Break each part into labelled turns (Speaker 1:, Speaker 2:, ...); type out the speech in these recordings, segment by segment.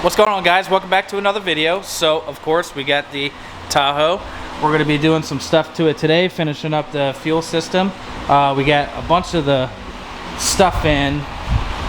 Speaker 1: What's going on, guys? Welcome back to another video. So of course we got the Tahoe. We're going to be doing some stuff to it today, finishing up the fuel system. We got a bunch of the stuff in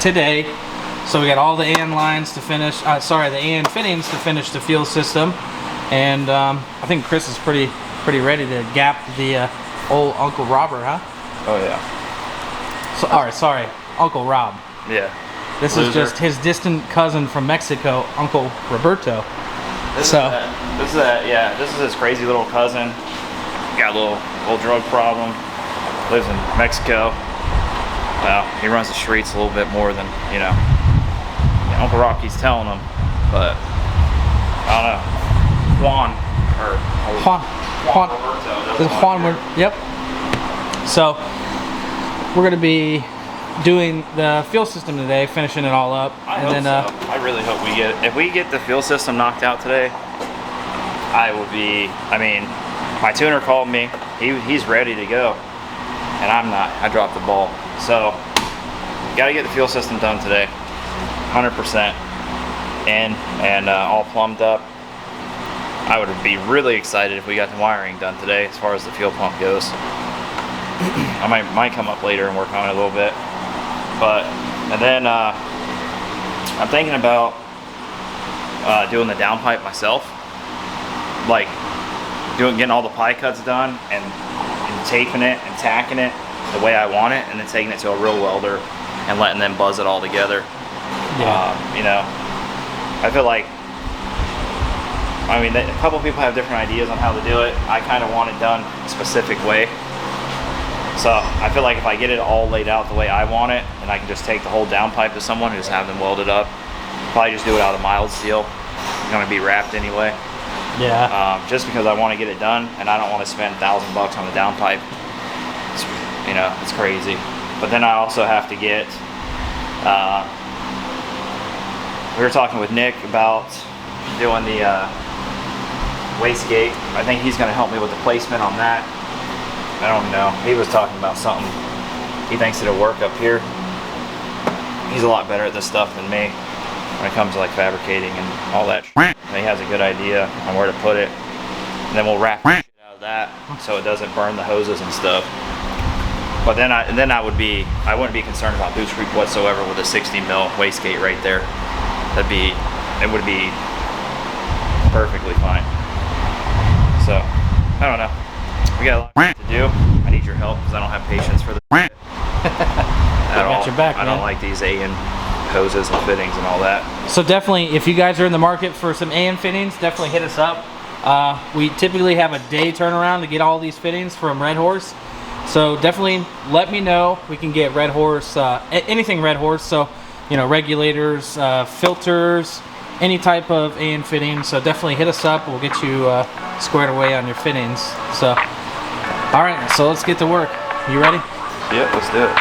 Speaker 1: today. So we got all the AN lines to finish, the AN fittings to finish the fuel system. And I think Chris is pretty ready to gap the old Uncle Robert, huh?
Speaker 2: Oh yeah.
Speaker 1: So, alright, sorry, Uncle Rob.
Speaker 2: Yeah.
Speaker 1: This is just his distant cousin from Mexico, Uncle Roberto.
Speaker 2: This is his crazy little cousin. Got a little drug problem. Lives in Mexico. Well, he runs the streets a little bit more than, you know, Uncle Rocky's telling him. But I don't know. Juan Roberto.
Speaker 1: This is Juan. Yep. So we're gonna be doing the fuel system today, finishing it all up.
Speaker 2: I really hope if we get the fuel system knocked out today, my tuner called me, he's ready to go, and I'm not. I dropped the ball. So, gotta get the fuel system done today, 100%, and all plumbed up. I would be really excited if we got the wiring done today as far as the fuel pump goes. I might come up later and work on it a little bit. And then I'm thinking about doing the downpipe myself, like getting all the pie cuts done and taping it and tacking it the way I want it, and then taking it to a real welder and letting them buzz it all together.
Speaker 1: Yeah.
Speaker 2: You know, I feel like, a couple people have different ideas on how to do it. I kind of want it done a specific way. So I feel like if I get it all laid out the way I want it, and I can just take the whole downpipe to someone and just have them welded up, probably just do it out of mild steel. It's going to be wrapped anyway.
Speaker 1: Yeah.
Speaker 2: Just because I want to get it done, and I don't want to spend $1,000 on the downpipe. It's crazy. But then I also have to get. We were talking with Nick about doing the wastegate. I think he's going to help me with the placement on that. I don't know. He was talking about something. He thinks it'll work up here. He's a lot better at this stuff than me when it comes to like fabricating and all that. And he has a good idea on where to put it. And then we'll wrap shit out of that so it doesn't burn the hoses and stuff. But then I wouldn't be concerned about boost creep whatsoever with a 60 mil wastegate right there. It would be perfectly fine. So I don't know. We got a lot to do. I need your help because I don't have patience for this at all.
Speaker 1: Got your back,
Speaker 2: I don't like these AN hoses and fittings and all that.
Speaker 1: So definitely, if you guys are in the market for some AN fittings, definitely hit us up. We typically have a day turnaround to get all these fittings from Red Horse. So definitely let me know. We can get Red Horse, anything Red Horse. So, regulators, filters, any type of AN fitting. So definitely hit us up. We'll get you squared away on your fittings. So, all right. So let's get to work. You ready?
Speaker 2: Yep, let's do it.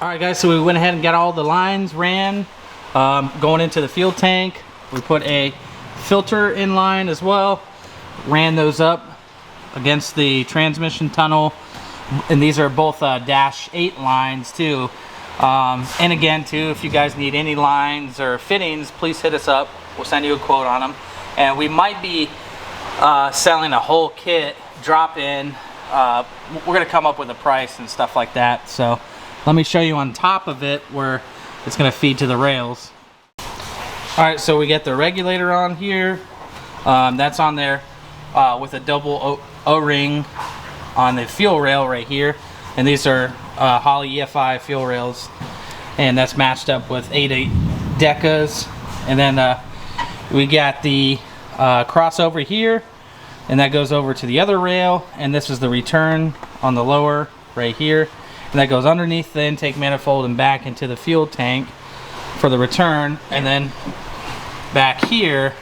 Speaker 1: Alright guys, so we went ahead and got all the lines ran, going into the fuel tank. We put a filter in line as well, ran those up. against the transmission tunnel, and these are both dash 8 lines too. And again too, if you guys need any lines or fittings, please hit us up. We'll send you a quote on them, and we might be selling a whole kit drop-in. We're gonna come up with a price and stuff like that. So let me show you on top of it where it's gonna feed to the rails. All right, so we get the regulator on here. That's on there with a double O-ring on the fuel rail right here. And these are Holley EFI fuel rails. And that's matched up with 8/8 decas. And then we got the crossover here. And that goes over to the other rail. And this is the return on the lower right here. And that goes underneath the intake manifold and back into the fuel tank for the return. And then back here,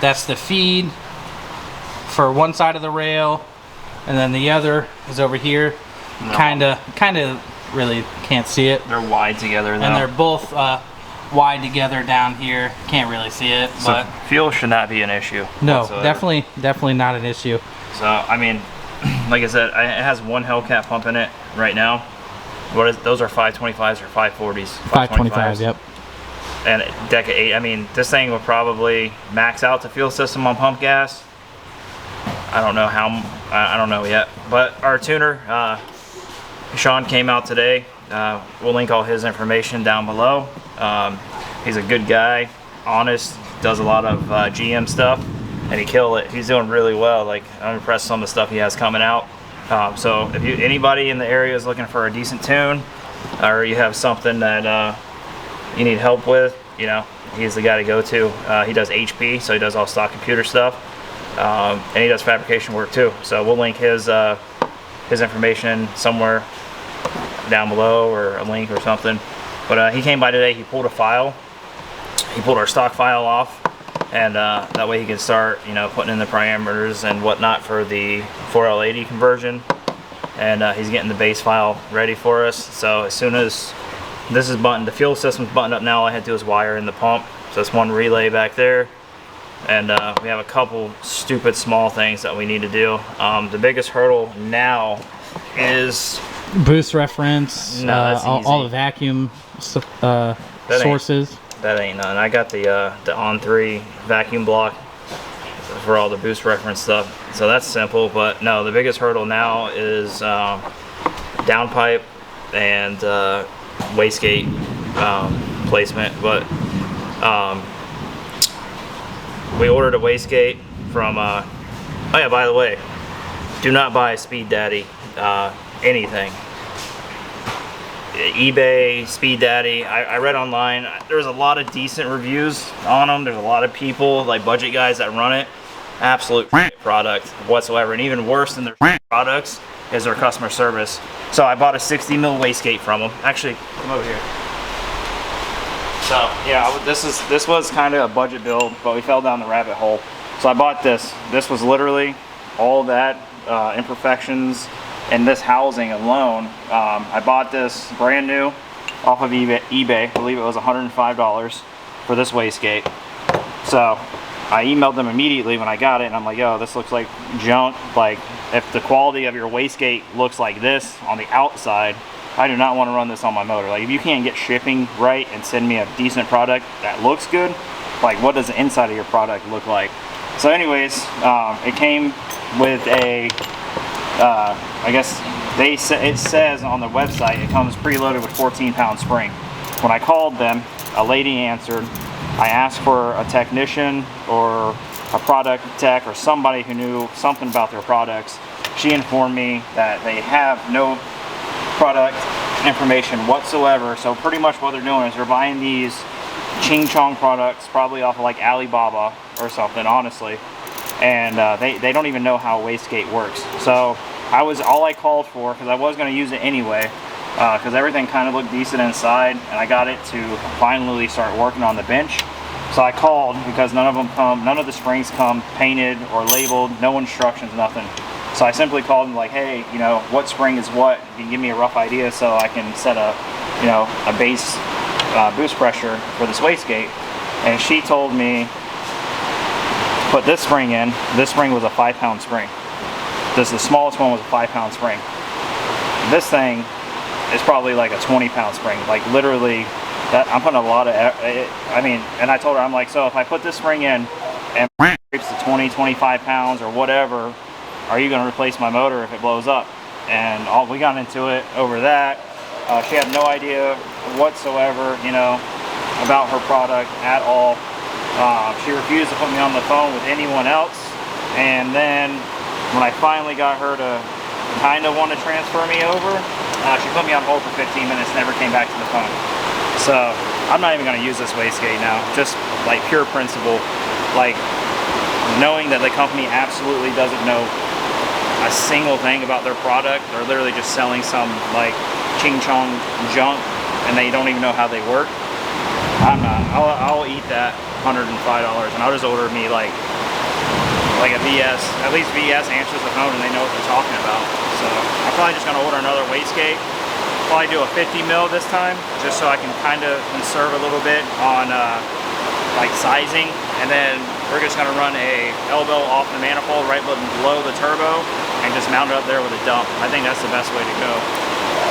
Speaker 1: that's the feed for one side of the rail, and then the other is over here. No. Kind of really can't see it.
Speaker 2: They're wide together though.
Speaker 1: And they're both wide together down here. Can't really see it.
Speaker 2: So
Speaker 1: but
Speaker 2: fuel should not be an issue.
Speaker 1: No,
Speaker 2: whatsoever.
Speaker 1: definitely not an issue.
Speaker 2: So I mean, like I said, it has one Hellcat pump in it right now. Those are 525s or 540s?
Speaker 1: 525s, yep.
Speaker 2: And Deca 8, I mean, this thing will probably max out the fuel system on pump gas. I don't know how, I don't know yet. But our tuner, Sean, came out today. We'll link all his information down below. He's a good guy, honest, does a lot of GM stuff, and he killed it. He's doing really well. Like, I'm impressed with some of the stuff he has coming out. So if anybody in the area is looking for a decent tune, or you have something that you need help with, you know, he's the guy to go to. He does HP, so he does all stock computer stuff, and he does fabrication work too. So we'll link his information somewhere down below, or a link or something. But he came by today. He pulled a file. He pulled our stock file off, and that way he can start, you know, putting in the parameters and whatnot for the 4L80 conversion. And he's getting the base file ready for us. So as soon as this is buttoned, the fuel system's buttoned up now, all I had to do is wire in the pump. So it's one relay back there. And we have a couple stupid small things that we need to do. The biggest hurdle now is
Speaker 1: boost reference, all the vacuum sources.
Speaker 2: That ain't none. I got the On3 vacuum block for all the boost reference stuff. So that's simple, but no, the biggest hurdle now is downpipe and wastegate placement. But we ordered a wastegate from oh yeah, by the way, do not buy Speed Daddy anything. eBay, Speed Daddy, I read online, there's a lot of decent reviews on them. There's a lot of people, like budget guys, that run it. Absolute product whatsoever. And even worse than their products is their customer service. So I bought a 60 mil wastegate from them. Actually, come over here. So yeah, this was kind of a budget build, but we fell down the rabbit hole. So I bought this. This was literally all that imperfections and this housing alone. I bought this brand new off of eBay. I believe it was $105 for this wastegate. So I emailed them immediately when I got it, and I'm like, yo, this looks like junk. Like, if the quality of your wastegate looks like this on the outside, I do not want to run this on my motor. Like, if you can't get shipping right and send me a decent product that looks good, like, what does the inside of your product look like? So anyways, it came with a I guess it says on the website it comes preloaded with 14-pound spring. When I called them, a lady answered. I asked for a technician or a product tech or somebody who knew something about their products. She informed me that they have no product information whatsoever. So pretty much what they're doing is they're buying these Ching Chong products, probably off of like Alibaba or something, honestly. And they don't even know how wastegate works. So all I called for, because I was going to use it anyway, because everything kind of looked decent inside, and I got it to finally start working on the bench. So I called because none of the springs come painted or labeled, no instructions, nothing. So I simply called them like, hey, you know, what spring is what? Can you give me a rough idea so I can set a base boost pressure for this wastegate? And she told me put this spring in. This spring was a 5-pound spring. The smallest one was a 5-pound spring. This thing is probably like a 20-pound spring. Like literally, I'm putting a lot of, I mean, and I told her, I'm like, so if I put this spring in and it's to 20, 25 pounds or whatever, are you going to replace my motor if it blows up? And we got into it over that. She had no idea whatsoever, you know, about her product at all. She refused to put me on the phone with anyone else. And then when I finally got her to kind of want to transfer me over, she put me on hold for 15 minutes, never came back to the phone. So I'm not even going to use this wastegate now, just like pure principle, like knowing that the company absolutely doesn't know a single thing about their product. They're literally just selling some like ching chong junk and they don't even know how they work. I'm not. I'll eat that $105 and I'll just order me like a VS. At least VS answers the phone and they know what they're talking about. So I'm probably just gonna order another wastegate. Probably do a 50 mil this time, just so I can kind of conserve a little bit on like sizing. And then we're just gonna run a elbow off the manifold right below the turbo and just mount it up there with a dump. I think that's the best way to go.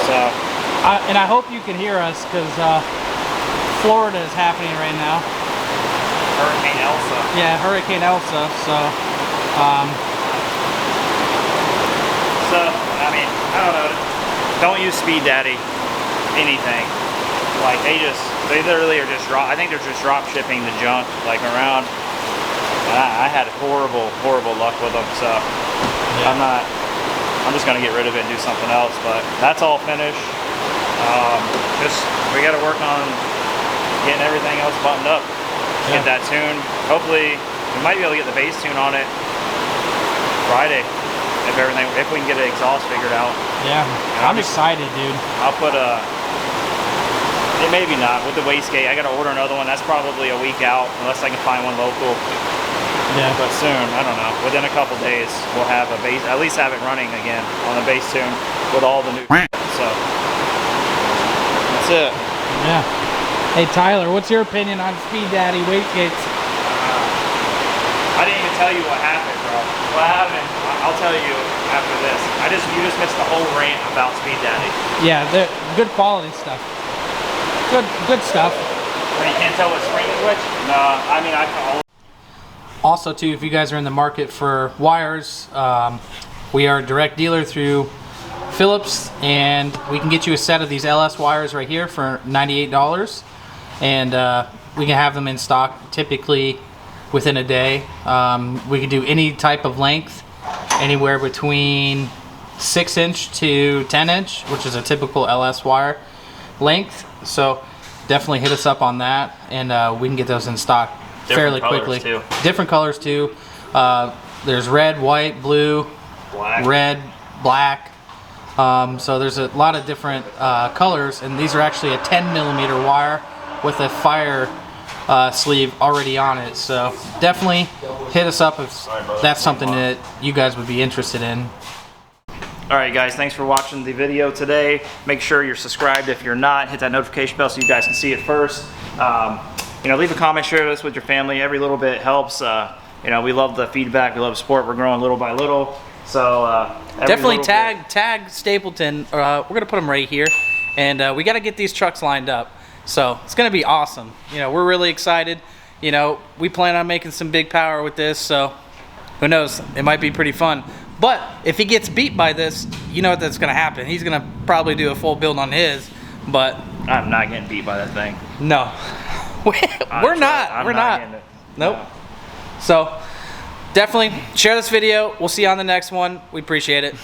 Speaker 2: So,
Speaker 1: and I hope you can hear us because Florida is happening right now.
Speaker 2: Hurricane Elsa.
Speaker 1: Yeah, Hurricane Elsa. So,
Speaker 2: I mean, I don't know. Don't use Speed Daddy anything. Like they literally are just I think they're just drop shipping the junk like around. I had horrible luck with them. So yeah. I'm just gonna get rid of it and do something else. But that's all finished. We got to work on getting everything else buttoned up. Get that tune. Hopefully, we might be able to get the bass tune on it Friday if we can get the exhaust figured out.
Speaker 1: Yeah, I'm excited, dude.
Speaker 2: I'll put maybe not with the wastegate. I got to order another one. That's probably a week out unless I can find one local.
Speaker 1: Yeah.
Speaker 2: But soon, I don't know. Within a couple days, we'll have a bass. At least have it running again on the bass tune with all the new. So that's it.
Speaker 1: Yeah. Hey Tyler, what's your opinion on Speed Daddy wastegates?
Speaker 2: I didn't even tell you what happened, bro. What happened? I'll tell you after this. You just missed the whole rant about Speed Daddy.
Speaker 1: Yeah, they're good quality stuff. Good stuff.
Speaker 2: But you can't tell what spring is which? No, I mean
Speaker 1: Also too, if you guys are in the market for wires, we are a direct dealer through Phillips, and we can get you a set of these LS wires right here for $98, and we can have them in stock typically within a day. We can do any type of length, anywhere between 6-inch to 10-inch, which is a typical LS wire length. So definitely hit us up on that, and we can get those in stock fairly quickly. Different colors too. There's red, white, blue,
Speaker 2: black.
Speaker 1: Red, black. So there's a lot of different colors, and these are actually a 10mm wire with a fire sleeve already on it. So definitely hit us up if that's something that you guys would be interested in.
Speaker 2: Alright guys, thanks for watching the video today. Make sure you're subscribed if you're not. Hit that notification bell so you guys can see it first. You know, leave a comment, share this with your family. Every little bit helps. You know, we love the feedback, we love support. We're growing little by little. So
Speaker 1: definitely tag Stapleton. We're gonna put them right here, and we got to get these trucks lined up. So it's gonna be awesome. You know, we're really excited. You know, we plan on making some big power with this. So who knows? It might be pretty fun. But if he gets beat by this, you know what that's gonna happen. He's gonna probably do a full build on his. But
Speaker 2: I'm not getting beat by that thing.
Speaker 1: No, we're not. Nope. So definitely share this video. We'll see you on the next one. We appreciate it.